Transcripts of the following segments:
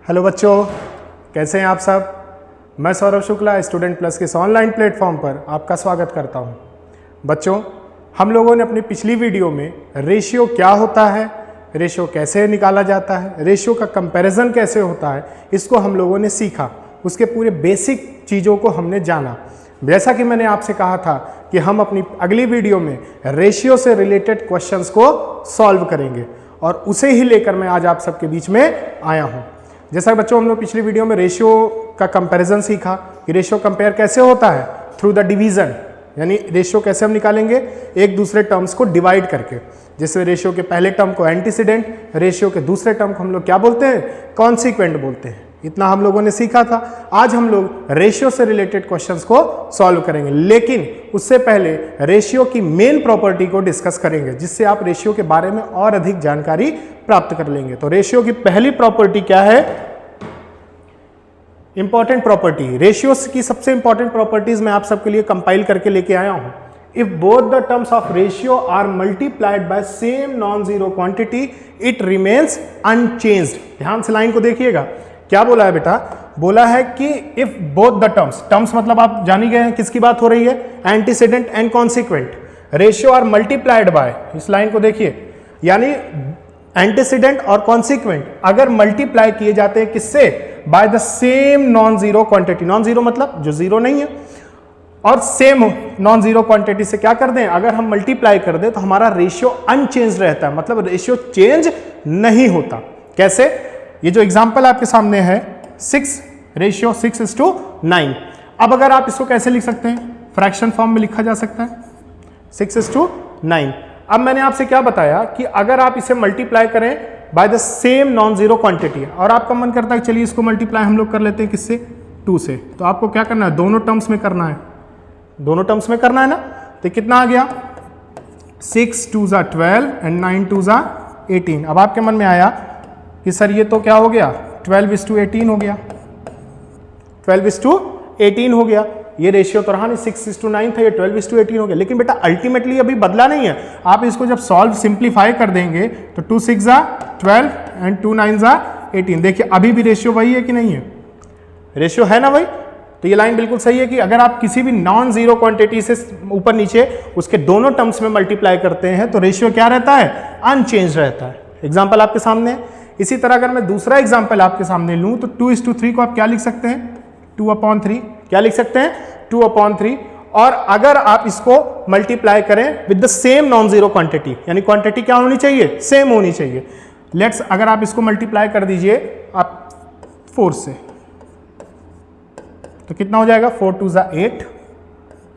Hello बच्चों, कैसे हैं आप सब। मैं सौरभ शुक्ला स्टूडेंट प्लस के इस ऑनलाइन प्लेटफॉर्म पर आपका स्वागत करता हूं। बच्चों, हम लोगों ने अपनी पिछली वीडियो में रेशियो क्या होता है, रेशियो कैसे निकाला जाता है, रेशियो का कंपैरिजन कैसे होता है, इसको हम लोगों ने सीखा। उसके पूरे बेसिक चीज़ों को हमने जाना। जैसा कि मैंने आपसे कहा था कि हम अपनी अगली वीडियो में रेशियो से रिलेटेड क्वेश्चंस को सॉल्व करेंगे और उसे ही लेकर मैं आज आप सबके बीच में आया हूं। जैसा बच्चों हम लोग पिछली वीडियो में रेशियो का कंपैरिजन सीखा कि रेशियो कंपेयर कैसे होता है थ्रू द डिवीजन, यानी रेशियो कैसे हम निकालेंगे एक दूसरे टर्म्स को डिवाइड करके। जैसे रेशियो के पहले टर्म को एंटीसीडेंट, रेशियो के दूसरे टर्म को हम लोग क्या बोलते हैं, कॉन्सिक्वेंट बोलते हैं। इतना हम लोगों ने सीखा था। आज हम लोग रेशियो से रिलेटेड क्वेश्चंस को सॉल्व करेंगे, लेकिन उससे पहले रेशियो की मेन प्रॉपर्टी को डिस्कस करेंगे, जिससे आप रेशियो के बारे में और अधिक जानकारी प्राप्त कर लेंगे। तो रेशियो की पहली प्रॉपर्टी क्या है, इंपॉर्टेंट प्रॉपर्टी। रेशियोस की सबसे इंपॉर्टेंट प्रॉपर्टीज मैं आप सबके लिए कंपाइल करके लेके आया हूं। If both the terms of ratio are multiplied by same non zero quantity it remains unchanged. ध्यान से लाइन को देखिएगा, क्या बोला है बेटा, बोला है कि इफ बोथ द टर्म्स मतलब आप जान ही गए हैं किसकी बात हो रही है, antecedent and consequent. Ratio are multiplied by, इस लाइन को देखिए, यानी एंटीसीडेंट और कॉन्सिक्वेंट अगर मल्टीप्लाई किए जाते हैं किससे, by the same non zero quantity. Non zero मतलब जो जीरो नहीं है, और सेम नॉन जीरो क्वांटिटी से क्या कर दें, अगर हम मल्टीप्लाई कर दें तो हमारा रेशियो अनचेंज रहता है, मतलब रेशियो चेंज नहीं होता। कैसे, ये जो एग्जांपल आपके सामने है 6 रेशियो 6:9। अब अगर आप इसको कैसे लिख सकते हैं, फ्रैक्शन फॉर्म में लिखा जा सकता है 6:9। अब मैंने आपसे क्या बताया कि अगर आप इसे मल्टीप्लाई करें by the same non zero quantity, और आपका मन करता है चलिए इसको मल्टीप्लाई हम लोग कर लेते हैं किससे, 2 से, तो आपको क्या करना है, दोनों टर्म्स में करना है, दोनों टर्म्स में करना है ना। तो कितना आ गया, 6 2 = 12 एंड 9 2 = 18। अब आपके मन में आया कि सर ये तो क्या हो गया, 12:18 हो गया, 12:18 हो गया। ये रेशियो तो रहा नहीं, 6:9 था, ये 12:18 हो गया। लेकिन बेटा अल्टीमेटली अभी बदला नहीं है। आप इसको जब सॉल्व सिंप्लीफाई कर देंगे तो 2 6 = 12 एंड 2 9 = 18। देखिए अभी भी रेशियो वही है कि नहीं है, रेशियो है ना भाई। तो ये लाइन बिल्कुल सही है कि अगर आप किसी भी नॉन जीरो क्वांटिटी से ऊपर नीचे उसके दोनों टर्म्स में मल्टीप्लाई करते हैं तो रेशियो क्या रहता है, अनचेंज रहता है। एग्जाम्पल आपके सामने है। इसी तरह अगर मैं दूसरा एग्जाम्पल आपके सामने लूं तो 2:3 को आप क्या लिख सकते हैं, 2/3। क्या लिख सकते हैं, 2/3। और अगर आप इसको मल्टीप्लाई करें with the same non zero quantity, यानी क्वांटिटी क्या होनी चाहिए, सेम होनी चाहिए। लेट्स अगर आप इसको मल्टीप्लाई कर दीजिए आप 4 से, तो कितना हो जाएगा, 4 2 = 8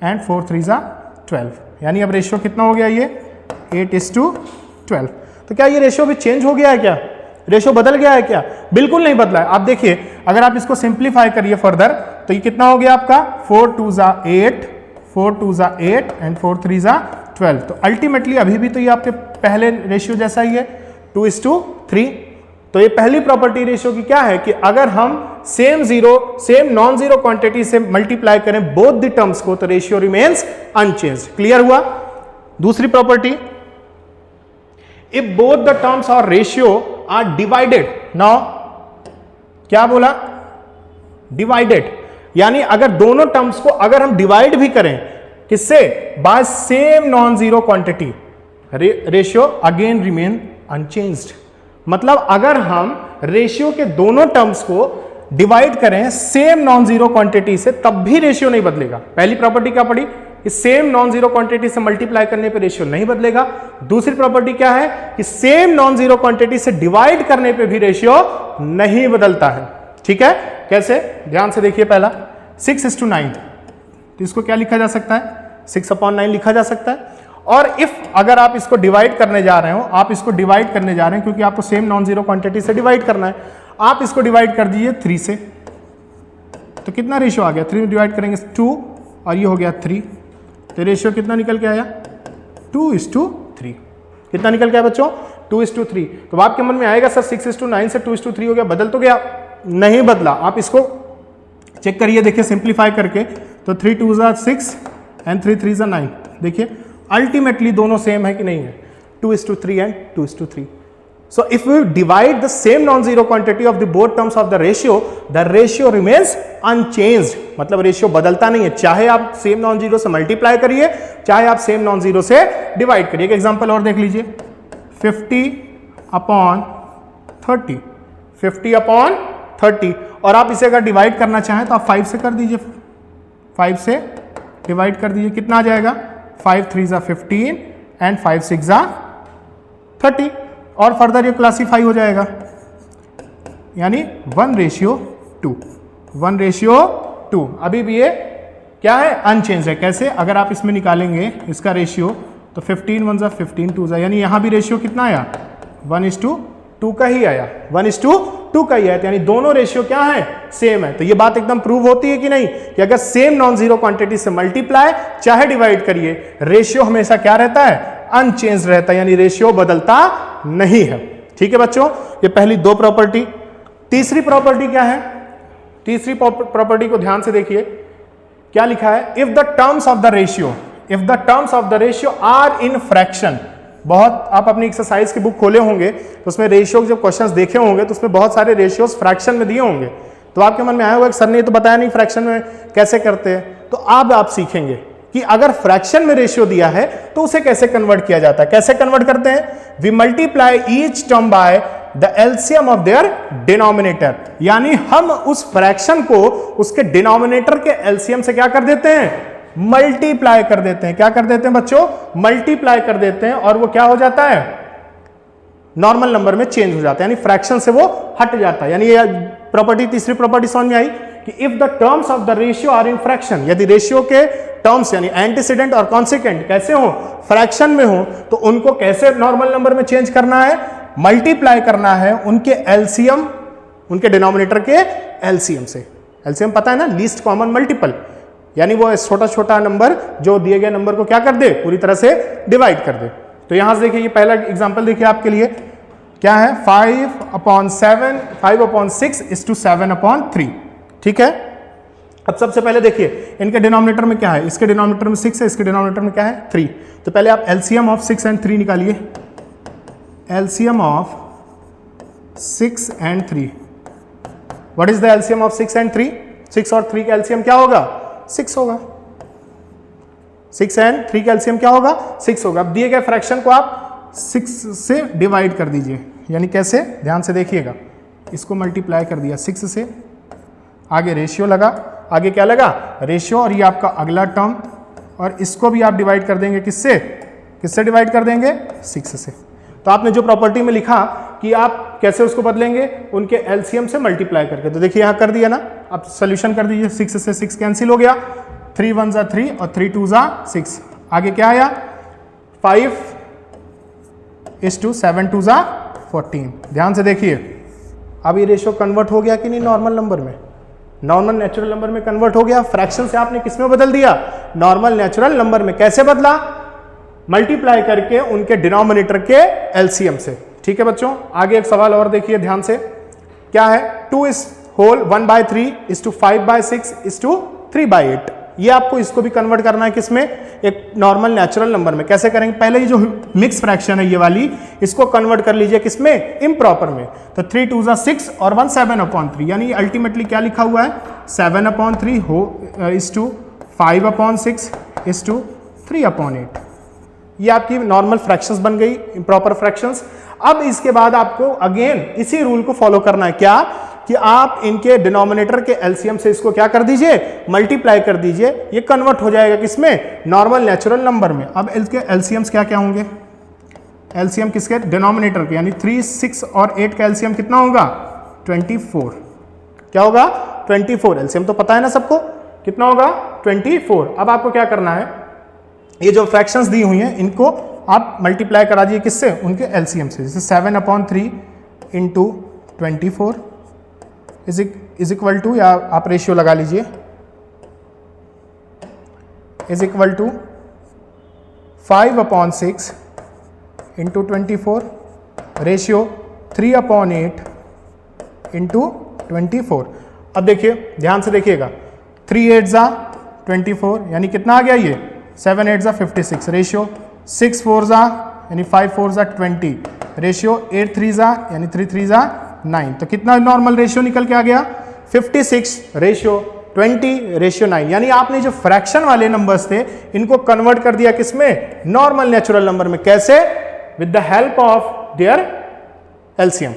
एंड 4 3 = 12। यानी अब रेशियो कितना हो गया, ये 8:12। तो क्या ये रेशियो भी चेंज हो गया है, क्या रेशियो बदल गया है क्या, बिल्कुल नहीं बदला है। आप देखिए अगर आप इसको सिंप्लीफाई करिए फर्दर तो ये कितना हो गया आपका, 4 2 = 8, 4 2 = 8 एंड 4 3 = 12। तो अल्टीमेटली अभी भी तो ये आपके पहले रेशियो जैसा ही है, 2:3। तो ये पहली प्रॉपर्टी रेशियो की क्या है कि अगर हम सेम नॉन जीरो क्वांटिटी से मल्टीप्लाई करें बोथ द टर्म्स को तो रेशियो रिमेन्स अनचेंज्ड। क्लियर हुआ। दूसरी property, if both the terms और रेशियो आर डिवाइडेड। नाउ क्या बोला, डिवाइडेड, यानी अगर दोनों टर्म्स को अगर हम डिवाइड भी करें किससे, by same non zero quantity, ratio again remain unchanged. मतलब अगर हम रेशियो के दोनों टर्म्स को डिवाइड करें सेम नॉन जीरो क्वांटिटी से तब भी रेशियो नहीं बदलेगा। पहली प्रॉपर्टी क्या पड़ी, कि सेम नॉन जीरो क्वांटिटी से मल्टीप्लाई करने पे रेशियो नहीं बदलेगा। दूसरी प्रॉपर्टी क्या है कि सेम नॉन जीरो क्वांटिटी से डिवाइड करने पे भी रेशियो नहीं बदलता है। ठीक है, कैसे, ध्यान से देखिए। पहला 6:9, तो इसको क्या लिखा जा सकता है, 6/9 लिखा जा सकता है। और इफ अगर आप इसको डिवाइड करने जा रहे हो, आप इसको डिवाइड करने जा रहे हैं क्योंकि आपको सेम नॉन जीरो क्वांटिटी से डिवाइड करना है, आप इसको डिवाइड कर दीजिए 3 से, तो कितना रेशियो आ गया, 3 में डिवाइड करेंगे 2 और ये हो गया 3, तो रेशियो कितना निकल के आया, 2:3। कितना निकल के आया बच्चों, 2:3। तो आपके मन में आएगा सर 6:9 से 2:3 हो गया, बदल तो गया, नहीं बदला। आप इसको चेक करिए, देखिए सिंप्लीफाई करके, तो 3 2 = 6 एंड 3 3 = 9। देखिए अल्टीमेटली दोनों सेम है कि नहीं है, 2:3 and 2:3। So if we divide the same non-zero quantity of the both terms of the ratio remains unchanged. मतलब रेशियो बदलता नहीं है, चाहे आप सेम नॉन जीरो से मल्टीप्लाई करिए, चाहे आप सेम नॉन जीरो से डिवाइड करिए। एक एग्जांपल और देख लीजिए, 50/30, 50/30, और आप इसे अगर डिवाइड करना चाहें तो आप 5 से कर दीजिए, 5 से डिवाइड कर दीजिए, कितना आ जाएगा, 5 3 = 15 एंड 5 6 = 30, और फर्दर ये क्लासीफाई हो जाएगा, यानी 1:2, 1:2। अभी भी ये क्या है, अनचेंज है। कैसे, अगर आप इसमें निकालेंगे इसका रेशियो तो 15 1 = 15 2 = यानी यहां भी रेशियो कितना आया, 1:2 का ही आया, 1:2 का ही आया। यानी दोनों रेशियो क्या है, सेम है। तो ये बात एकदम प्रूव होती है कि नहीं, कि अगर सेम नॉन जीरो क्वांटिटी से मल्टीप्लाई चाहे डिवाइड करिए, रेशियो हमेशा क्या रहता है, अनचेंज रहता है, यानी रेशियो बदलता नहीं है। ठीक है बच्चों, ये पहली दो प्रॉपर्टी। तीसरी प्रॉपर्टी क्या है, तीसरी प्रॉपर्टी को ध्यान से देखिए, क्या लिखा है, if the terms of the ratio are in fraction. बहुत आप अपनी एक्सरसाइज की बुक खोले होंगे तो उसमें रेशियो के जब क्वेश्चंस देखे होंगे तो उसमें बहुत सारे रेशियोज फ्रैक्शन में दिए होंगे, तो आपके मन में आया होगा कि सर ने तो बताया नहीं फ्रैक्शन में कैसे करते हैं। तो अब आप सीखेंगे कि अगर फ्रैक्शन में रेशियो दिया है तो उसे कैसे कन्वर्ट किया जाता है। कैसे कन्वर्ट करते हैं, we multiply each term by the LCM of their denominator, यानी हम उस फ्रैक्शन को उसके डिनोमिनेटर के एलसीएम से क्या कर देते हैं, मल्टीप्लाई कर देते हैं। क्या कर देते हैं बच्चों, मल्टीप्लाई कर देते हैं, और वो क्या हो जाता है, नॉर्मल नंबर में चेंज हो जाता है, यानी फ्रैक्शन से वो हट जाता है। यानी ये प्रॉपर्टी, तीसरी प्रॉपर्टी समझ में आई कि if the terms of the ratio are in fraction, यदि रेशियो के टर्म्स यानी एंटीसीडेंट और कॉन्सिक्वेंट कैसे हो, फ्रैक्शन में हो, तो उनको कैसे नॉर्मल नंबर में चेंज करना है, मल्टीप्लाई करना है उनके एलसीएम, उनके डिनोमिनेटर के एलसीएम से। एलसीएम पता है ना, लीस्ट कॉमन मल्टीपल, यानी वो छोटा छोटा नंबर जो दिए गए नंबर को क्या कर दे, पूरी तरह से डिवाइड कर दे। तो यहां से देखिए, ये पहला एग्जांपल देखिए आपके लिए, क्या है, 5/7, 5/6 = 7/3। ठीक है, अब सबसे पहले देखिए इनके डिनोमिनेटर में क्या है, इसके डिनोमिनेटर में 6 है, इसके डिनोमिनेटर में क्या है, 3। तो पहले आप एलसीएम ऑफ 6 and 3 निकालिए, LCM of 6 and 3। What is the LCM of 6 and 3? 6 और 3 का एलसीएम क्या होगा, 6 होगा। 6 and 3 का एलसीएम क्या होगा, 6 होगा। अब दिए गए फ्रैक्शन को आप 6 से डिवाइड कर दीजिए, यानी कैसे, ध्यान से देखिएगा, इसको मल्टीप्लाई कर दिया 6 से, आगे रेशियो लगा, आगे क्या लगा, रेशियो, और ये आपका अगला टर्म, और इसको भी आप डिवाइड कर देंगे किससे, किससे डिवाइड कर देंगे, 6 से। तो आपने जो प्रॉपर्टी में लिखा कि आप कैसे उसको बदलेंगे, उनके एलसीएम से मल्टीप्लाई करके, तो देखिए यहां कर दिया ना, आप सॉल्यूशन कर दीजिए, 6 से 6 कैंसिल हो गया, 3 1 = 3 और 3 2 = 6, आगे क्या आया, 5:7 2 = 14। ध्यान से देखिए, अब ये रेशियो कन्वर्ट हो गया कि नहीं, नॉर्मल नंबर में, नॉर्मल नेचुरल नंबर में कन्वर्ट हो गया। फ्रैक्शन से आपने किस में बदल दिया, नॉर्मल नेचुरल नंबर में। कैसे बदला, मल्टीप्लाई करके उनके डिनोमिनेटर के एलसीएम से। ठीक है बच्चों, आगे एक सवाल और देखिए ध्यान से, क्या है, 1/3 = 5/6 = 3/8। ये आपको इसको भी कन्वर्ट करना है किसमें, एक नॉर्मल नेचुरल नंबर में। कैसे करेंगे, पहले ये जो मिक्स फ्रैक्शन है ये वाली, इसको कन्वर्ट कर लीजिए किसमें, इम्प्रॉपर में। तो 3 2 = 6 और 1 7/3, यानी अल्टीमेटली क्या लिखा हुआ है, 7/3 = 5/6 = 3/8। ये आपकी नॉर्मल फ्रैक्शंस बन गई, इम्प्रॉपर फ्रैक्शंस। अब इसके बाद आपको अगेन इसी रूल को फॉलो करना है, क्या, कि आप इनके डिनोमिनेटर के एलसीएम से इसको क्या कर दीजिए, मल्टीप्लाई कर दीजिए, ये कन्वर्ट हो जाएगा किसमें, नॉर्मल नेचुरल नंबर में। अब इसके एलसीएम्स क्या क्या होंगे, एलसीएम किसके, डिनोमिनेटर के, यानी 3 6 और 8 का एलसीएम कितना होगा, 24। क्या होगा, 24। एलसीएम तो पता है ना सबको, कितना होगा, 24। अब आपको क्या करना है, ये जो फ्रैक्शंस दी हुई हैं इनको आप मल्टीप्लाई करा दीजिए किससे, उनके एलसीएम से। जैसे 7/3 × 24 इज इक्वल टू, या आप रेशियो लगा लीजिए, इज इक्वल टू 5/6 × 24, रेशियो 3/8 × 24। अब देखिए ध्यान से देखिएगा, 3 8 = 24, यानी कितना आ गया ये, 7 8 = 56, रेशियो 6 4 = यानी 5 4 = 20, रेशियो 8 3 जा यानी 3 3 जा 9, तो कितना नॉर्मल रेशियो निकल के आ गया 56 रेशियो 20 रेशियो 9। यानी आपने जो फ्रैक्शन वाले नंबर्स थे इनको कन्वर्ट कर दिया किसमें, नॉर्मल नेचुरल नंबर में। कैसे, with the help of their LCM.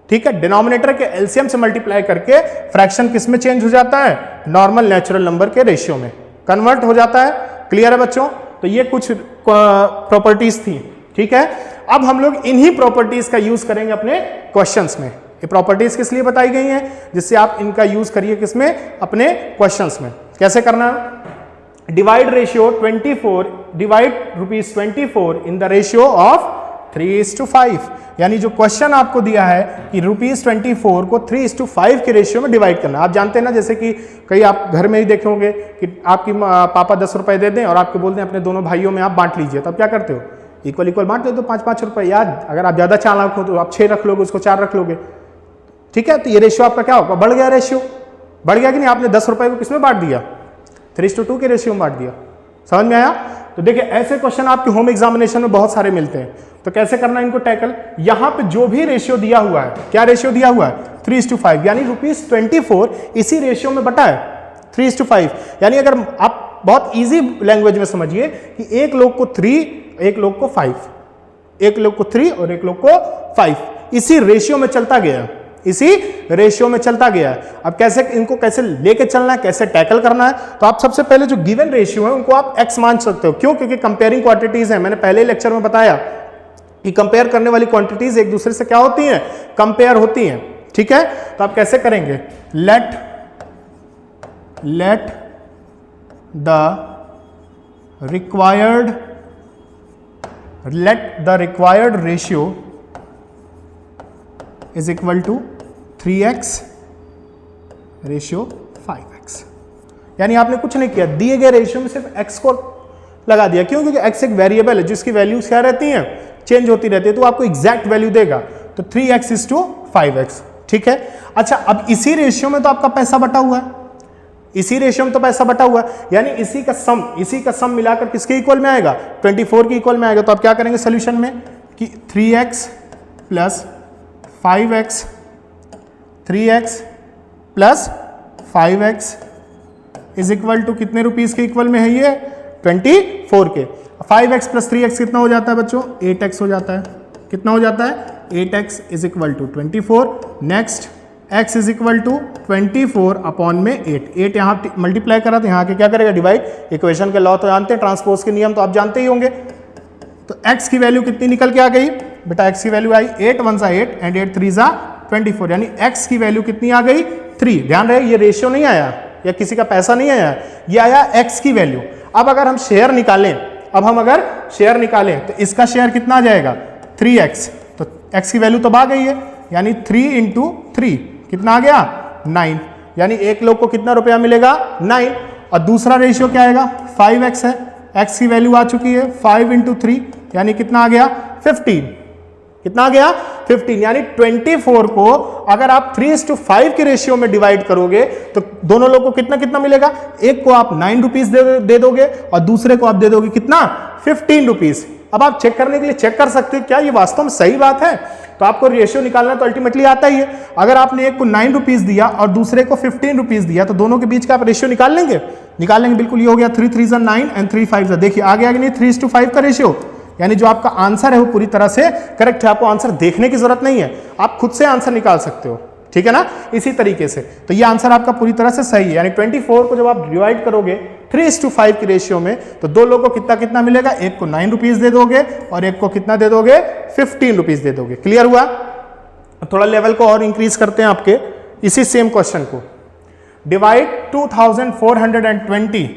ठीक है, डिनोमिनेटर के एलसीएम से मल्टीप्लाई करके फ्रैक्शन किस में चेंज हो जाता है, नॉर्मल नेचुरल नंबर के रेशियो में कन्वर्ट हो जाता है। क्लियर है बच्चों? तो ये कुछ प्रॉपर्टीज थी। ठीक है, अब हम लोग इन्हीं प्रॉपर्टीज का यूज करेंगे अपने क्वेश्चंस में। ये प्रॉपर्टीज किस लिए बताई गई हैं, जिससे आप इनका यूज करिए किसमें, अपने क्वेश्चंस में। कैसे करना, divide ratio 24, divide ₹24 in the ratio of 3:5। यानी जो क्वेश्चन आपको दिया है कि ₹24 को 3:5 के रेशियो में डिवाइड करना। आप जानते हैं ना, जैसे कि कई आप घर में ही देखे होंगे कि आपकी पापा 10 रुपए दे दें और आपको बोलते हैं अपने दोनों भाइयों में आप बांट लीजिए, तो आप क्या करते हो, इक्वल इक्वल बांट देते हो 5-5 रुपए। याद, अगर आप ज्यादा चालाक हो तो आप 6 रख लोगे, उसको 4 रख लोगे। ठीक है, तो ये रेशियो आपका क्या होगा, बढ़ गया, रेशियो बढ़ गया कि नहीं। आपने 10 रुपए को किसमें बांट दिया, 3:2 के रेशियो में बांट दिया। समझ में आया? तो देखिए ऐसे क्वेश्चन आपके होम एग्जामिनेशन में बहुत सारे मिलते हैं। तो कैसे करना है इनको टैकल, यहां पे जो भी रेशियो दिया हुआ है, क्या रेशियो दिया हुआ है 3:5, यानी ₹24 इसी रेशियो में बटा है 3:5। यानी अगर आप बहुत इजी लैंग्वेज में समझिए कि एक लोग को 3, एक लोग को 5, एक लोग को 3 और एक लोग को 5, इसी रेशियो में चलता गया, इसी रेशियो में चलता गया है। अब कैसे इनको कैसे लेके चलना है, कैसे टैकल करना है, तो आप सबसे पहले जो गिवन रेशियो है उनको आप x मान सकते हो। क्यों? क्योंकि कंपेयरिंग क्वांटिटीज है। मैंने पहले लेक्चर में बताया कि कंपेयर करने वाली क्वांटिटीज एक दूसरे से क्या होती हैं, कंपेयर होती हैं। ठीक है, तो आप कैसे करेंगे, let the required ratio is equal to 3x ratio 5x। यानी आपने कुछ नहीं किया, दिए गए रेशियो में सिर्फ x को लगा दिया। क्यों? क्योंकि x एक वेरिएबल है जिसकी वैल्यूज क्या रहती हैं, चेंज होती रहती है, तो आपको एग्जैक्ट वैल्यू देगा। तो 3x इज टू 5x। ठीक है, अच्छा अब इसी रेशियो में तो आपका पैसा बटा हुआ है, इसी रेशियो में तो पैसा बटा हुआ है, यानी इसी का सम मिलाकर किसके इक्वल में आएगा, 24 के इक्वल में आएगा। तो आप क्या करेंगे सोल्यूशन में कि 3x plus 5x, 3x plus 5x is equal to कितने रुपीस के इक्वल में है ये, 24 के। 5x प्लस 3x कितना हो जाता है बच्चों, 8x हो जाता है। कितना हो जाता है, 8x is equal to 24। Next x is equal to 24 upon में 8 यहाँ मल्टीप्लाई करा तो यहाँ के क्या करेगा, डिवाइड। इक्वेशन के लॉ तो जानते हैं, ट्रांसपोज के नियम तो आप जानते ही होंगे। तो x की वैल्यू कितनी निकल के आ गई बेटा, x की वैल्यू आई 8 1 जा 8 एंड 8 3 जा 24, यानी x की वैल्यू कितनी आ गई 3। ध्यान रहे ये रेशियो नहीं आया या किसी का पैसा नहीं आया, ये आया x की वैल्यू। अब अगर हम शेयर निकालें, तो इसका शेयर कितना आ जाएगा 3x, तो x की वैल्यू तो आ गई है, यानी 3 × 3 कितना आ गया 9, यानी एक लोग को कितना रुपया मिलेगा 9। और दूसरा रेशियो क्या आएगा 5x है, x की वैल्यू आ चुकी है 5 × 3 यानी कितना आ गया 15। कितना आ गया 15, यानी 24 को अगर आप 3:5 के रेशियो में डिवाइड करोगे तो दोनों लोगों को कितना कितना मिलेगा, एक को आप 9 रुपीज दे दोगे और दूसरे को आप दे दोगे कितना 15 रुपीज। अब आप चेक करने के लिए चेक कर सकते हो क्या ये वास्तव में सही बात है, तो आपको रेशियो निकालना तो अल्टीमेटली आता ही है। अगर आपने एक को 9 रुपीज दिया और दूसरे को 15 रुपीज दिया तो दोनों के बीच का आप रेशियो निकाल लेंगे बिल्कुल। ये हो गया 3 3 9 एंड 3 5। देखिए आ गया कि नहीं 3:5 का रेशियो, यानी जो आपका आंसर है वो पूरी तरह से करेक्ट है। आपको आंसर देखने की जरूरत नहीं है, आप खुद से आंसर निकाल सकते हो, ठीक है ना। इसी तरीके से तो ये आंसर आपका पूरी तरह से सही है, यानी 24 को जब आप डिवाइड करोगे 3:5 के रेशियो में तो दो लोगों को कितना कितना मिलेगा, एक को 9 रुपीज दे दोगे और एक को कितना दे दोगे 15 रुपीज दे दोगे। क्लियर हुआ। थोड़ा लेवल को और इंक्रीज करते हैं आपके इसी सेम क्वेश्चन को। Divide 2420,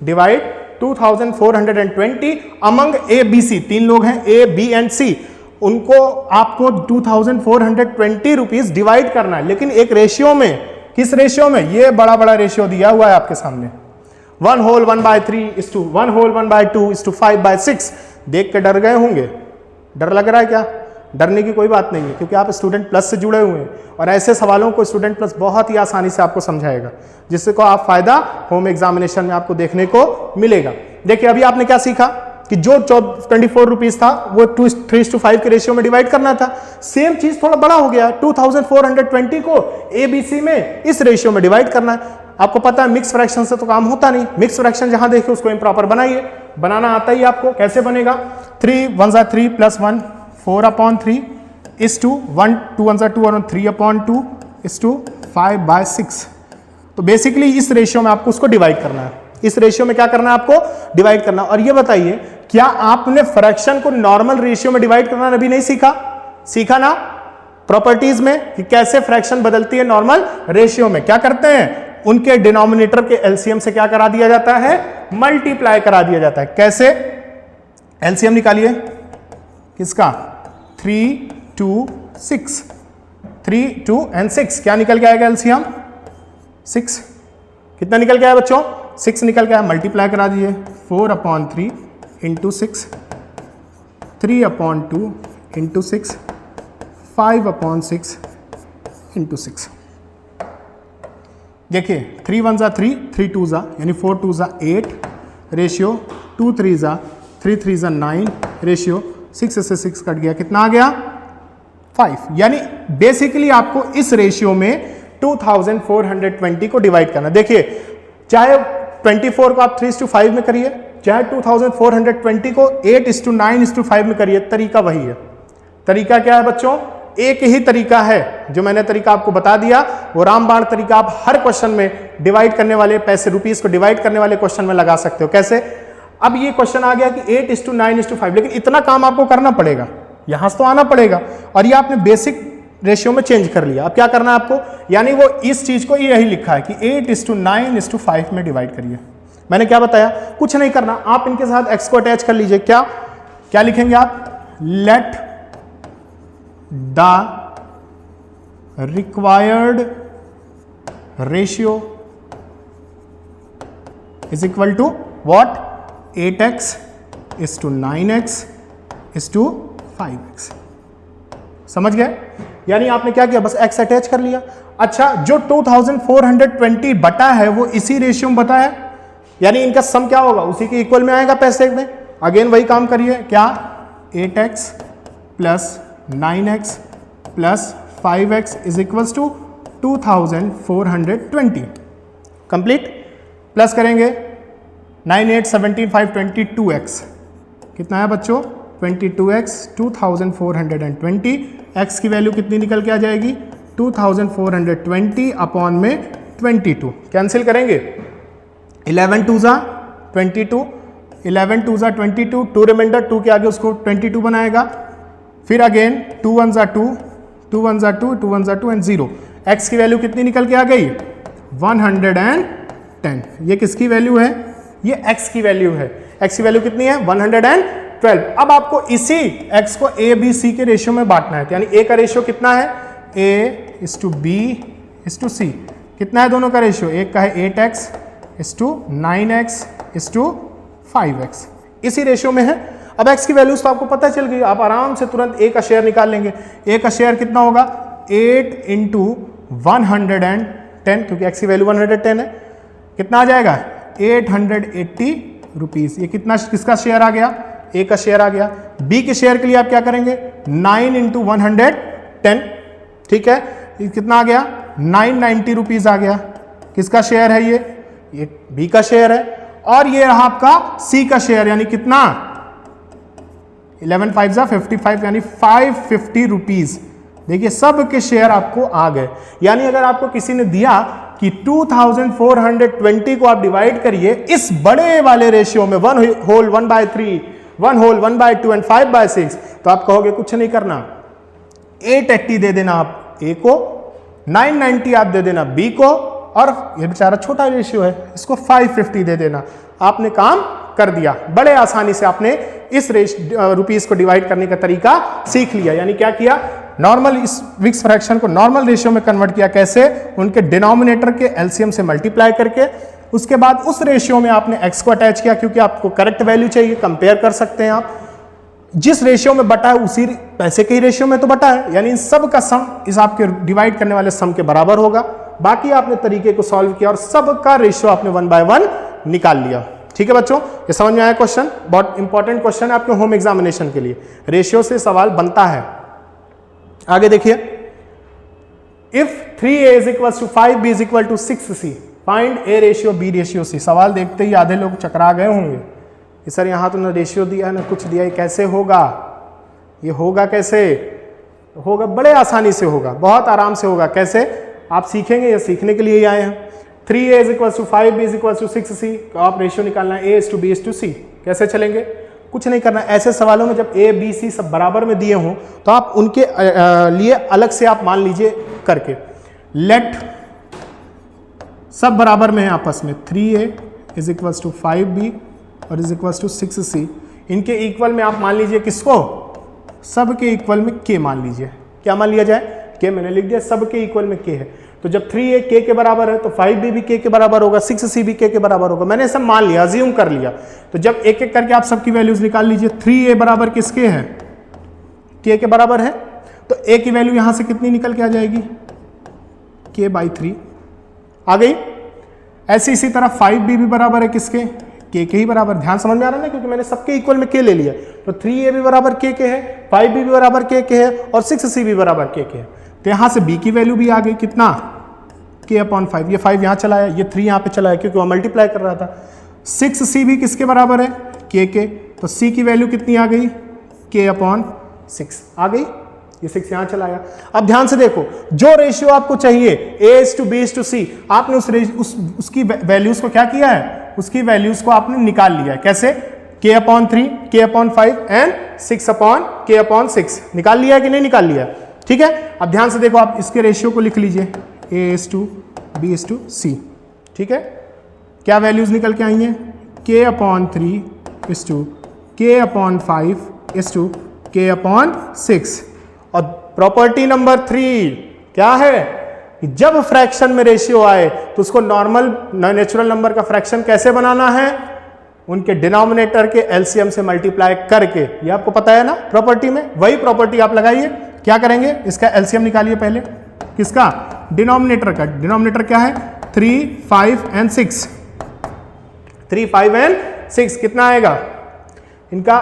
divide 2420 among A B C, तीन लोग हैं ए बी एंड सी, उनको आपको 2420 रुपीज डिवाइड करना है, लेकिन एक रेशियो में। किस रेशियो में, ये बड़ा बड़ा रेशियो दिया हुआ है आपके सामने, 1/3 1 1/2 5/6। देख के डर गए होंगे, डर लग रहा है क्या, डरने की कोई बात नहीं है क्योंकि आप स्टूडेंट प्लस से जुड़े हुए हैं और ऐसे सवालों को स्टूडेंट प्लस बहुत ही आसानी से आपको समझाएगा, जिससे को आप फायदा होम एग्जामिनेशन में आपको देखने को मिलेगा। देखिए अभी आपने क्या सीखा, कि जो 24 रुपीज था वो 3:5 के रेशियो में डिवाइड करना था। सेम चीज थोड़ा बड़ा हो गया, 2420 को ABC में इस रेशियो में डिवाइड करना है। आपको पता है मिक्स फ्रैक्शन से तो काम होता नहीं, मिक्स फ्रैक्शन जहां देखे उसको इम्प्रॉपर बनाइए, बनाना आता ही आपको। कैसे बनेगा? 3 1 3 + 1 4/3 is to 1 2 1 2 और 3/2 is to 5/6। तो बेसिकली इस रेशियो में आपको उसको डिवाइड करना है, इस रेशियो में क्या करना है आपको? डिवाइड करना। और ये बताइए क्या आपने फ्रैक्शन को नॉर्मल रेशियो में डिवाइड करना अभी नहीं सीखा? सीखा ना प्रॉपर्टीज में कि कैसे फ्रैक्शन बदलती है नॉर्मल रेशियो में। क्या करते हैं? उनके डिनोमिनेटर के एलसीएम से क्या करा दिया जाता है? मल्टीप्लाई करा दिया जाता है। कैसे? एलसीएम निकालिए किसका? 3 2 6, 3 2 and 6 क्या निकल के आएगा? एलसीएम 6। कितना निकल के आया बच्चों? 6 निकल के आया। मल्टीप्लाई करा दिए 4/3 इंटू 6, 3/2 इंटू 6, 5/6 इंटू 6। देखिए 3 1 3, 3 2 यानी 4 2 8 रेशियो, 2 3 3 3 9 रेशियो, 6 से 6 कट गया, कितना आ गया? 5। यानी बेसिकली आपको इस रेशियो में 2420 को डिवाइड करना। देखिए चाहे 24 को आप 3:5 में करिए, चाहे 2420 को 8:9:5 में करिए, तरीका वही है। तरीका क्या है बच्चों? एक ही तरीका है जो मैंने तरीका आपको बता दिया, वो रामबाण तरीका आप हर क्वेश्चन में डिवाइड करने वाले पैसे रुपीस को डिवाइड करने वाले क्वेश्चन में लगा सकते हो। कैसे? अब ये क्वेश्चन आ गया कि 8:9:5, लेकिन इतना काम आपको करना पड़ेगा, यहां से तो आना पड़ेगा, और ये आपने बेसिक रेशियो में चेंज कर लिया। अब क्या करना है आपको? यानी वो इस चीज को यही लिखा है कि 8:9:5 में डिवाइड करिए। मैंने क्या बताया? कुछ नहीं करना, आप इनके साथ x को अटैच कर लीजिए। क्या क्या लिखेंगे आप? Let the required ratio is equal to what? 8x is to 9x is to 5x। समझ गए? यानी आपने क्या किया? बस x अटैच कर लिया। अच्छा, जो 2420 बटा है वो इसी रेशियो में बटा है, यानी इनका सम क्या होगा? उसी के इक्वल में आएगा पैसे में। अगेन वही काम करिए। क्या? 8x plus 9x plus 5x is equals to 2420। Complete. Plus करेंगे 9 8 17 5 22x, कितना है बच्चों? 22x 2420। x की वैल्यू कितनी निकल के आ जाएगी? 2420 अपॉन में 22। कैंसिल करेंगे, 11 2 22, 11 2 22, 2 रिमाइंडर, 2 के आगे उसको 22 बनाएगा। फिर अगेन 2 1 2, 2 1 2, 2 1 2 एंड 0। x की वैल्यू कितनी निकल के आ गई? 110। ये किसकी वैल्यू है? ये x की वैल्यू है। x की वैल्यू कितनी है? 112। अब आपको इसी x को a b c के रेशियो में बांटना है, यानी a का रेशियो कितना है? a is to b is to c। कितना है दोनों का रेशियो? एक का है 8x is to 9x is to 5x, इसी रेशियो में है। अब x की वैल्यूज तो आपको पता चल गई, आप आराम से तुरंत a का शेयर निकाल लेंगे। a का शेयर कितना होगा? 8 इंटू 110, क्योंकि x की वैल्यू 110 है। कितना आ जाएगा? 880 रुपीज। ये कितना किसका शेयर आ गया? a का शेयर आ गया। b के शेयर के लिए आप क्या करेंगे? 9 इंटू 110, ठीक है, ये कितना आ गया? 990 रुपीज आ गया। किसका शेयर है ये b का शेयर है। और ये रहा आपका c का शेयर, यानी कितना? 11 5 55, यानी 550 रुपीज। देखिए सब के शेयर आपको आ गए। यानी अगर आपको किसी ने दिया कि 2420 को आप डिवाइड करिए इस बड़े वाले रेशियो में 1 होल 1/3, 1 होल 1/2 एंड 5/6, तो आप कहोगे कुछ नहीं करना, 880 दे देना आप a को, 990 आप दे देना b को, और ये बेचारा छोटा रेशियो है इसको 550 दे देना। आपने काम कर दिया। बड़े आसानी से आपने इस रुपीस को डिवाइड करने का तरीका सीख लिया। यानी क्या किया? नॉर्मल इस मिक्स फ्रैक्शन को नॉर्मल रेशियो में कन्वर्ट किया। कैसे? उनके डिनोमिनेटर के एलसीएम से मल्टीप्लाई करके, उसके बाद उस रेशियो में आपने x को अटैच किया, क्योंकि आपको करेक्ट वैल्यू चाहिए। कंपेयर कर सकते हैं आप, जिस रेशियो में बटा है उसी पैसे के ही रेशियो में तो बटा है, यानी इन सब का सम इस आपके डिवाइड करने वाले सम के बराबर होगा। बाकी आपने तरीके को सॉल्व किया और सबका रेशियो आपने 1/1 निकाल लिया। ठीक है बच्चों, ये समझ में आया क्वेश्चन? बहुत इंपॉर्टेंट क्वेश्चन है आपके होम एग्जामिनेशन के लिए, रेशियो से सवाल बनता है। आगे देखिए, if 3a is equals to 5b is equal to 6c, find a ratio b ratio c। सवाल देखते ही आधे लोग चकरा गए होंगे कि सर यहाँ तो ना रेशियो दिया है ना कुछ दिया है, कैसे होगा? ये होगा कैसे? होगा बड़े आसानी से होगा, बहुत आराम से होगा। कैसे आप सीखेंगे? ये सीखने के लिए ही आए हैं। 3a is equals to 5b is equals to 6c, तो आप रेशियो निकालना है a is to b is to c। कैसे चलेंगे? कुछ नहीं करना। ऐसे सवालों में जब a b c सब बराबर में दिए हों तो आप उनके लिए अलग से आप मान लीजिए करके, लेट सब बराबर में है आपस में, 3a is equals to 5b और is equals to 6c। इनके इक्वल में आप मान लीजिए किसको? सब के इक्वल में k मान लीजिए। क्या मान लिया जाए? k मैंने लिख दिया, सब के इक्वल में k है। तो जब 3a k के बराबर है तो 5b भी k के बराबर होगा, 6c भी k के बराबर होगा। मैंने सब मान लिया, अज्यूम कर लिया। तो जब एक एक करके आप सबकी वैल्यूज निकाल लीजिए। 3a बराबर किसके है? k के बराबर है, तो a की वैल्यू यहां से कितनी निकल के आ जाएगी? k/3 आ गई। ऐसे इसी तरह 5b भी बराबर है किसके? k के ही बराबर। ध्यान समझ में आ रहा है ना, क्योंकि मैंने सबके इक्वल में k ले लिया। तो 3a भी बराबर k के है, 5b भी बराबर k के है और 6c भी बराबर k के है। तो यहां से b की वैल्यू भी आ गई, कितना? k/5। ये 5 यहां चला है, ये 3 यहां पे चला है क्योंकि वो मल्टीप्लाई कर रहा था। 6c भी किसके बराबर है? k के। तो c की वैल्यू कितनी आ गई? k/6 आ गई। ये 6 यहां चला गया। अब ध्यान से देखो, जो रेशियो आपको चाहिए a is to b is to c, आपने उसकी वैल्यूज को क्या किया है? उसकी वैल्यूज को आपने निकाल लिया है। कैसे? k/3, k/5 एंड 6/k/6 निकाल लिया है कि नहीं निकाल लिया? ठीक है। अब ध्यान से देखो, आप इसके रेशियो को लिख लीजिए, a is to b is to c। ठीक है, क्या वैल्यूज निकल के आई हैं? k/3 is to k/5 is to k/6। और प्रॉपर्टी नंबर 3 क्या है? कि जब फ्रैक्शन में रेशियो आए तो उसको नॉर्मल नेचुरल नंबर का फ्रैक्शन कैसे बनाना है? उनके डिनोमिनेटर के एलसीएम से मल्टीप्लाई करके। ये आपको पता है ना प्रॉपर्टी में, वही प्रॉपर्टी आप लगाइए। क्या करेंगे? इसका एलसीएम निकालिए पहले। किसका? डिनोमिनेटर का। डिनोमिनेटर क्या है? 3, 5 एंड 6। 3, 5 एंड 6 कितना आएगा? इनका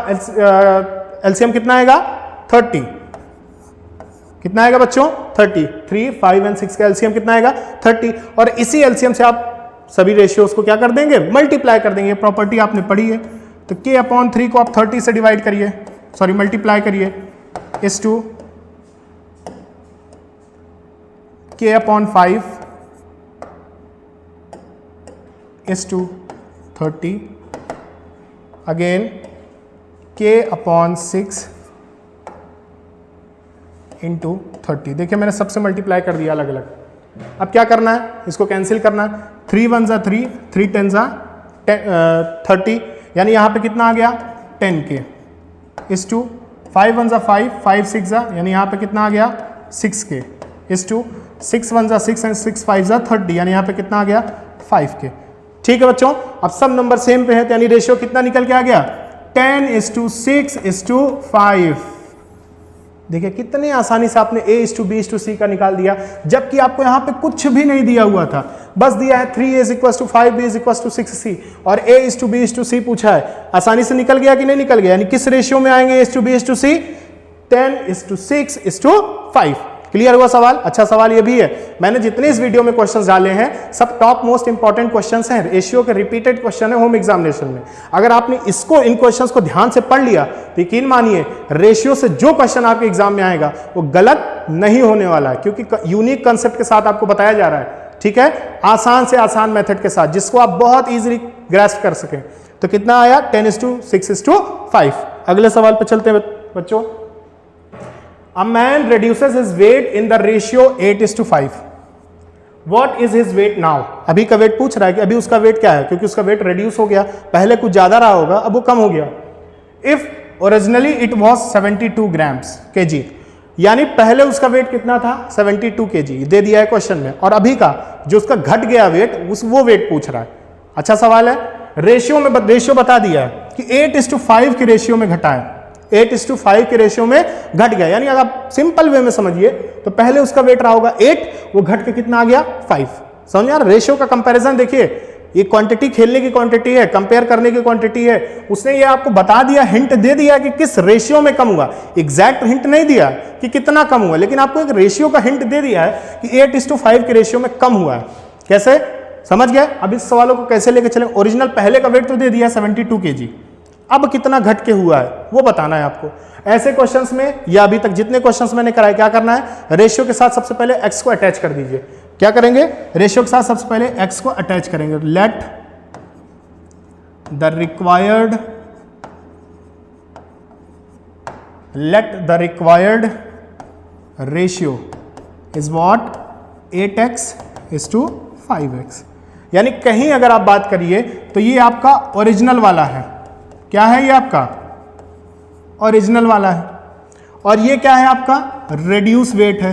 एलसीएम कितना आएगा? 30। कितना आएगा बच्चों? 30। 3, 5 एंड 6 का एलसीएम कितना आएगा? 30। और इसी एलसीएम से आप सभी रेशियोज को क्या कर देंगे? मल्टीप्लाई कर देंगे। प्रॉपर्टी आपने पढ़ी है। तो k/3 को आप 30 से डिवाइड करिए, सॉरी मल्टीप्लाई करिए, इस to k/5 is to 30, again k/6 into 30। देखिए मैंने सबसे मल्टीप्लाई कर दिया अलग अलग। अब क्या करना है? इसको कैंसिल करना है। 3 1 जा 3, 3 10 जा 30, यानी यहाँ पे कितना आ गया? 10k इस टू 5 1 जा 5, 5 6 जा, यानी यहाँ पे कितना आ गया? 6k इस टू 6 1 जा 6 एंड 6 5 जा 30, यानी यहाँ पे कितना आ गया? 5k। ठीक है बच्चों, अब सब नंबर सेम पे है, तो यानी रेशियो कितना निकल के आ गया? 10:6:5। देखिए कितने आसानी से आपने a:b:c का निकाल दिया, जबकि आपको यहां पे कुछ भी नहीं दिया हुआ था, बस दिया है 3a = 5b = 6c और a:b:c पूछा है। आसानी से निकल गया कि नहीं निकल गया? यानी किस रेशियो में आएंगे a:b:c? 10:6:5। क्लियर हुआ सवाल? अच्छा सवाल ये भी है। मैंने जितने इस वीडियो में क्वेश्चंस डाले हैं सब टॉप मोस्ट इंपॉर्टेंट क्वेश्चंस हैं, रेशियो के रिपीटेड क्वेश्चन है होम एग्जामिनेशन में। अगर आपने इन क्वेश्चंस को ध्यान से पढ़ लिया तो यकीन मानिए रेशियो से जो क्वेश्चन आपके एग्जाम में आएगा वो गलत नहीं होने वाला है, क्योंकि यूनिक कंसेप्ट के साथ आपको बताया जा रहा है। ठीक है, आसान से आसान मेथड के साथ, जिसको आप बहुत ईजिली ग्रैस्प कर सकें। तो कितना आया? 10:6:5। अगले सवाल पर चलते हैं बच्चों। A man reduces his weight in the ratio 8:5. What is his weight now? अभी का वेट पूछ रहा है कि अभी उसका वेट क्या है, क्योंकि उसका वेट रिड्यूस हो गया, पहले कुछ ज्यादा रहा होगा, अब वो कम हो गया। If originally it was 72 grams kg, यानी पहले उसका वेट कितना था? 72 kg दे दिया है क्वेश्चन में, और अभी का जो उसका घट गया वेट वो वेट पूछ रहा है। अच्छा सवाल है। रेशियो बता दिया है कि 8:5 के रेशियो में घटा है, 8:5 के रेशियो में घट गया, यानी अगर आप सिंपल वे में समझिए तो पहले उसका वेट रहा होगा 8, वो घट के कितना आ गया? 5। समझ यार, रेशियो का कंपैरिजन देखिए, ये क्वांटिटी खेलने की क्वांटिटी है, कंपेयर करने की क्वांटिटी है। उसने ये आपको बता दिया, हिंट दे दिया कि किस रेशियो में कम हुआ। एग्जैक्ट हिंट नहीं दिया कि कितना कम हुआ, लेकिन आपको एक रेशियो का हिंट दे दिया है कि 8:5 के रेशियो में कम हुआ है। कैसे, समझ गए? अब इस सवालों को कैसे लेके चले? ओरिजिनल पहले का वेट तो दे दिया 72 kg, अब कितना घट के हुआ है वो बताना है आपको। ऐसे क्वेश्चंस में या अभी तक जितने क्वेश्चंस मैंने कराए, क्या करना है? रेशियो के साथ सबसे पहले x को अटैच कर दीजिए। क्या करेंगे? रेशियो के साथ सबसे पहले x को अटैच करेंगे। Let the required ratio is what? 8x:5x। यानी कहीं अगर आप बात करिए तो ये आपका ओरिजिनल वाला है। क्या है ये? आपका ओरिजिनल वाला है। और ये क्या है? आपका रेड्यूस वेट है,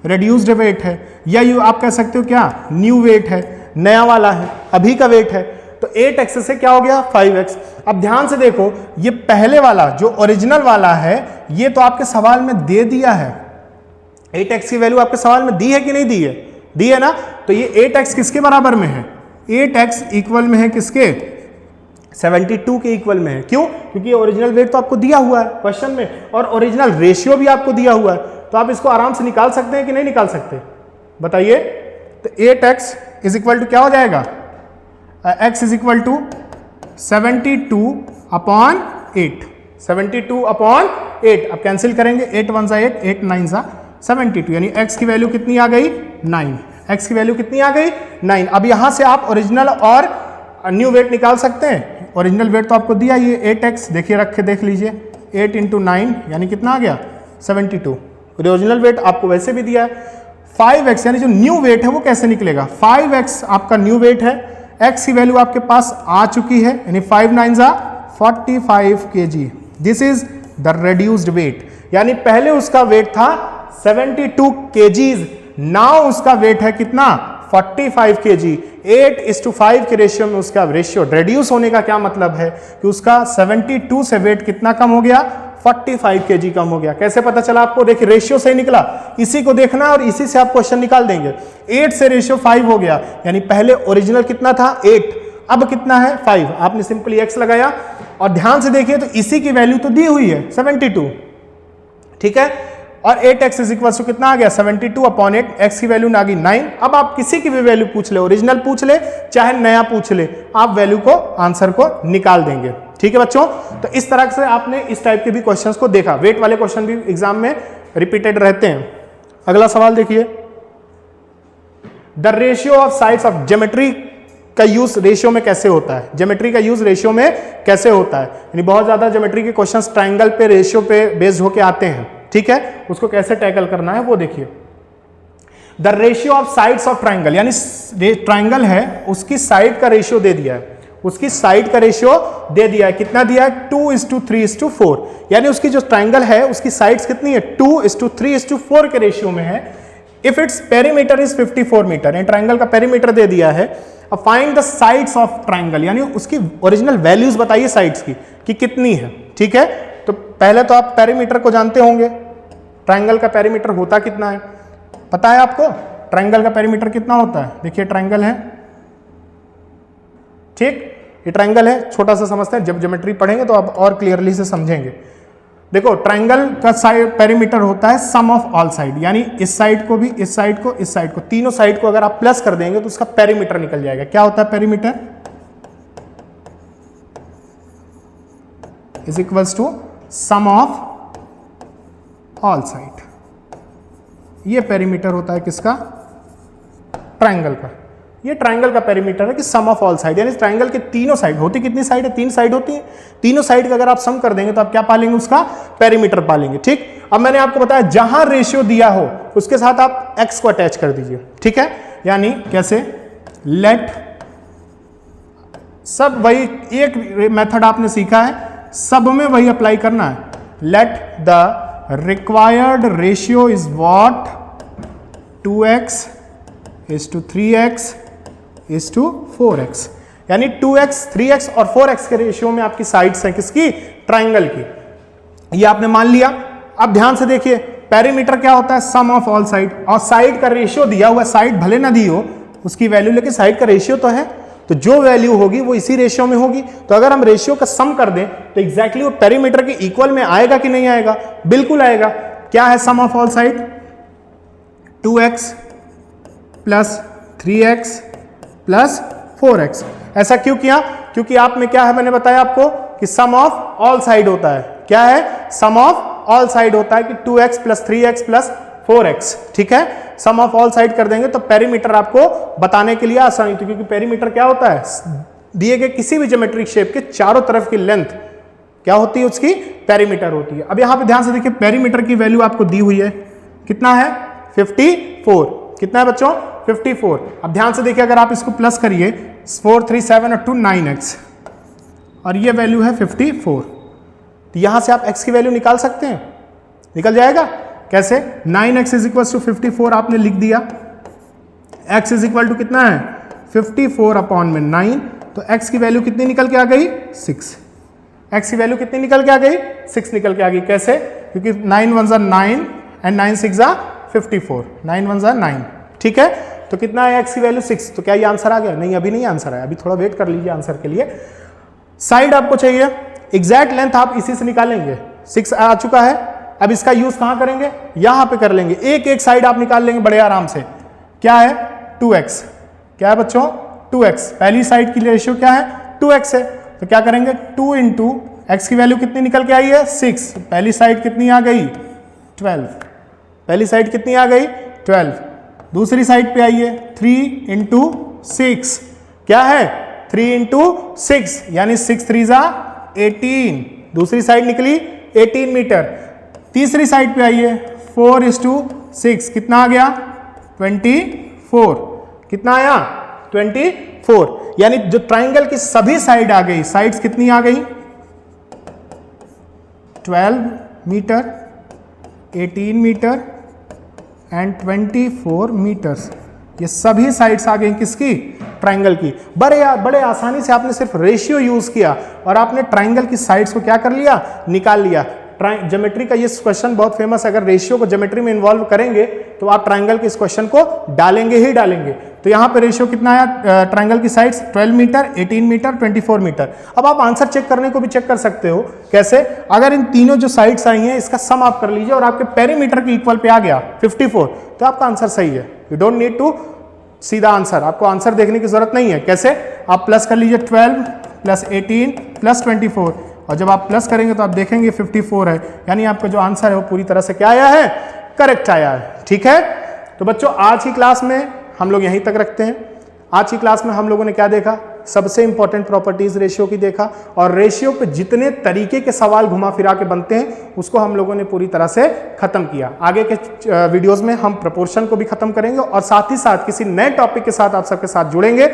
रेड्यूस्ड वेट है, या यू आप कह सकते हो क्या? न्यू वेट है, नया वाला है, अभी का वेट है। तो 8x से क्या हो गया? 5x। अब ध्यान से देखो, ये पहले वाला जो ओरिजिनल वाला है ये तो आपके सवाल में दे दिया है। 8x की वैल्यू आपके सवाल में दी है कि नहीं दी है? दी है ना। तो ये 8x किसके बराबर में है? 8x इक्वल में है किसके? 72 के इक्वल में है। क्यों? क्योंकि ओरिजिनल वेट तो आपको दिया हुआ है क्वेश्चन में, और ओरिजिनल रेशियो भी आपको दिया हुआ है। तो आप इसको आराम से निकाल सकते हैं कि नहीं निकाल सकते? बताइए। तो 8x इज इक्वल टू क्या हो जाएगा? x is equal to 72/8। 72/8। अब कैंसिल करेंगे, 8 1 8, 8 9 72, यानी x की वैल्यू कितनी आ गई? 9। x की वैल्यू कितनी आ गई? 9। अब यहां से आप ओरिजिनल और न्यू वेट निकाल सकते हैं। ओरिजिनल वेट तो आपको दिया ये 8x, देखिए रख के देख लीजिए। 8 × 9 यानी कितना आ गया? 72। ओरिजिनल वेट आपको वैसे भी दिया है। 5x यानी जो न्यू वेट है वो कैसे निकलेगा? 5x आपका न्यू वेट है, x की वैल्यू आपके पास आ चुकी है, यानी 5 9 45 kg। This is the reduced weight. यानी पहले उसका वेट था 72 kgs, नाउ उसका वेट है कितना? 45 kg। 8:5 के रेशियो में उसका रेशियो रेड्यूस होने का क्या मतलब है कि उसका 72 से वेट कितना कम हो गया? 45 kg कम हो गया। कैसे पता चला आपको? देखिए रेशियो से निकला, इसी को देखना और इसी से आप क्वेश्चन निकाल देंगे। 8 से रेशियो 5 हो गया, यानी पहले ओरिजिनल कितना था? 8, अब कितना है? 5। आपने सिंपली x लगाया और ध्यान से देखिए तो इसी की वैल्यू तो दी हुई है 72, ठीक है। और 8x इज इक्वल टू कितना आ गया? 72/8। x की वैल्यू आ गई 9। अब आप किसी की भी वैल्यू पूछ ले, ओरिजिनल पूछ ले चाहे नया पूछ ले, आप वैल्यू को, आंसर को निकाल देंगे। ठीक है बच्चों। तो इस तरह से आपने इस टाइप के भी क्वेश्चंस को देखा। वेट वाले क्वेश्चन भी एग्जाम में रिपीटेड रहते हैं। अगला सवाल देखिए, the ratio of sides of geometry का यूज रेशियो में कैसे होता है? ज्योमेट्री का यूज रेशियो में कैसे होता है? यानी बहुत ज्यादा ज्योमेट्री के क्वेश्चंस ट्राइंगल पे, रेशियो पे बेस्ड होके आते हैं, ठीक है। उसको कैसे टैकल करना है वो देखिए। The ratio of sides of triangle, यानी ट्राइंगल है उसकी साइड का रेशियो दे दिया है, उसकी साइड का रेशियो दे दिया है। कितना दिया है? 2:3:4। यानी उसकी जो ट्राइंगल है उसकी साइड्स कितनी है? 2:3:4 के रेशियो में है। If its perimeter is 54 metre, यानी ट्राइंगल का पेरीमीटर दे दिया है। अब find the sides of triangle, यानी उसकी ओरिजिनल वैल्यूज बताइए साइड्स की कि कितनी है, ठीक है। तो पहले तो आप पेरीमीटर को जानते होंगे, ट्राइंगल का पेरीमीटर होता कितना है? पता है आपको ट्राइंगल का पेरीमीटर कितना होता है? देखिए ट्राइंगल है, ठीक, ये ट्राइंगल है, छोटा सा समझते हैं, जब ज्योमेट्री पढ़ेंगे तो आप और क्लियरली से समझेंगे। देखो ट्राइंगल का साइड पेरीमीटर होता है सम ऑफ ऑल साइड, यानी इस साइड को भी, इस साइड को, इस साइड को, तीनों साइड को अगर आप प्लस कर देंगे तो उसका पेरीमीटर निकल जाएगा। क्या होता है perimeter? Is equals to sum of all side. ये पेरीमीटर होता है किसका? ट्राइंगल का। ये ट्राइंगल का पेरीमीटर है कि सम ऑफ ऑल साइड, यानी ट्राइंगल के तीनों साइड होती, कितनी साइड है? 3 साइड होती है। तीनों साइड का अगर आप सम कर देंगे तो आप क्या पालेंगे? उसका पेरीमीटर पालेंगे, ठीक। अब मैंने आपको बताया जहां रेशियो दिया हो उसके साथ आप x को अटैच कर दीजिए, ठीक है। यानी कैसे? लेट, सब वही एक मेथड आपने सीखा है, सब में वही अप्लाई करना है। Late the required ratio is what? 2x:3x:4x, यानी 2x, 3x और 4x के रेशियो में आपकी साइड्स हैं किसकी? ट्राइंगल की। ये आपने मान लिया। अब ध्यान से देखिए पेरीमीटर क्या होता है? सम ऑफ ऑल साइड, और साइड का रेशियो दिया हुआ, साइड भले ना दी हो उसकी वैल्यू लेके साइड का रेशियो तो है, तो जो वैल्यू होगी वो इसी रेशियो में होगी। तो अगर हम रेशियो का सम कर दें तो एग्जैक्टली वो पेरीमीटर के इक्वल में आएगा कि नहीं आएगा? बिल्कुल आएगा। क्या है sum of all side? 2x plus 3x plus 4x। ऐसा क्यों किया? क्योंकि आप में क्या है, मैंने बताया आपको कि सम ऑफ ऑल साइड होता है। क्या है? सम ऑफ ऑल साइड होता है कि 2x plus 3x plus 4x। ठीक है, सम ऑफ ऑल साइड कर देंगे तो पेरीमीटर आपको बताने के लिए आसानी होती है, क्योंकि पेरीमीटर क्या होता है? दिए गए किसी भी ज्योमेट्रिक शेप के चारों तरफ की लेंथ क्या होती है? उसकी पेरीमीटर होती है। अब यहां पे ध्यान से देखिए, पेरीमीटर की वैल्यू आपको दी हुई है, कितना है? 54। कितना है बच्चों? 54। अब ध्यान से देखिए, अगर आप इसको प्लस करिए 4 3 7 और 2 9x, और ये वैल्यू है 54, तो यहां से आप x की वैल्यू निकाल सकते हैं, निकल जाएगा। कैसे? 9x इज इक्वल टू 54 आपने लिख दिया, x इज इक्वल टू कितना है? 54 अपॉन में 9, तो x की वैल्यू कितनी निकल के आ गई? 6। x की वैल्यू कितनी निकल के आ गई? 6 निकल के आ गई। कैसे? क्योंकि 9 1 9 एंड 9 6 54, 9 1 9। ठीक है, तो कितना है x की वैल्यू? 6। तो क्या ये आंसर आ गया? नहीं, अभी नहीं आंसर आया, अभी थोड़ा वेट कर लीजिए आंसर के लिए। साइड आपको चाहिए, एग्जैक्ट लेंथ आप इसी से निकालेंगे। 6 आ चुका है, अब इसका यूज कहां करेंगे? यहां पे कर लेंगे। एक एक साइड आप निकाल लेंगे बड़े आराम से। क्या है? 2x। क्या है बच्चों? 2x। पहली साइड की रेशियो क्या है? 2x है, तो क्या करेंगे? 2 इंटू x की वैल्यू कितनी निकल के आई है? 6। पहली साइड कितनी आ गई? 12। पहली साइड कितनी आ गई? 12। दूसरी साइड पे आइए, 3 इंटू 6। क्या है? 3 इंटू 6, यानी 6 3 जा 18। दूसरी साइड निकली 18 मीटर। तीसरी साइड पे आइए, 4:6, कितना आ गया? 24। कितना आया? 24। यानी जो ट्राइंगल की सभी साइड आ गई, साइड्स कितनी आ गई? 12 मीटर, 18 मीटर एंड 24 मीटर्स। ये सभी साइड्स आ गई किसकी? ट्राइंगल की। बड़े आसानी से आपने सिर्फ रेशियो यूज किया और आपने ट्राइंगल की साइड्स को क्या कर लिया? निकाल लिया। ज्योमेट्री का ये क्वेश्चन बहुत फेमस है, अगर रेशियो को ज्योमेट्री में इन्वॉल्व करेंगे तो आप ट्राइंगल के इस क्वेश्चन को डालेंगे ही डालेंगे। तो यहाँ पे रेशियो कितना आया ट्राइंगल की साइड्स? 12 metre, 18 metre, 24 metre. अब आप आंसर चेक करने को भी चेक कर सकते हो। कैसे? अगर इन तीनों जो साइड्स आई हैं इसका सम आप कर लीजिए और आपके पेरीमीटर के इक्वल पे आ गया 54, तो आपका आंसर सही है। यू डोंट नीड टू सीधा आंसर, आपको आंसर देखने की जरूरत नहीं है। कैसे? आप प्लस कर लीजिए 12 प्लस 18 प्लस 24, और जब आप प्लस करेंगे तो आप देखेंगे 54 है, यानी आपका जो आंसर है वो पूरी तरह से क्या आया है? करेक्ट आया है। ठीक है, तो बच्चों आज की क्लास में हम लोग यहीं तक रखते हैं। आज की क्लास में हम लोगों ने क्या देखा? सबसे इंपॉर्टेंट प्रॉपर्टीज रेशियो की देखा, और रेशियो पे जितने तरीके के सवाल घुमा फिरा के बनते हैं उसको हम लोगों ने पूरी तरह से खत्म किया। आगे के वीडियोस में हम प्रोपोर्शन को भी खत्म करेंगे और साथ ही साथ किसी नए टॉपिक के साथ आप सबके साथ जुड़ेंगे।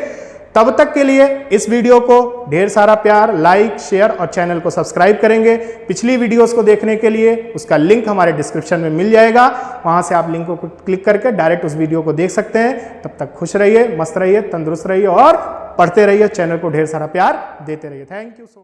तब तक के लिए इस वीडियो को ढेर सारा प्यार, लाइक, शेयर और चैनल को सब्सक्राइब करेंगे। पिछली वीडियोस को देखने के लिए उसका लिंक हमारे डिस्क्रिप्शन में मिल जाएगा, वहां से आप लिंक को क्लिक करके डायरेक्ट उस वीडियो को देख सकते हैं। तब तक खुश रहिए, मस्त रहिए, तंदुरुस्त रहिए और पढ़ते रहिए। चैनल को ढेर सारा प्यार देते रहिए। Thank you so much.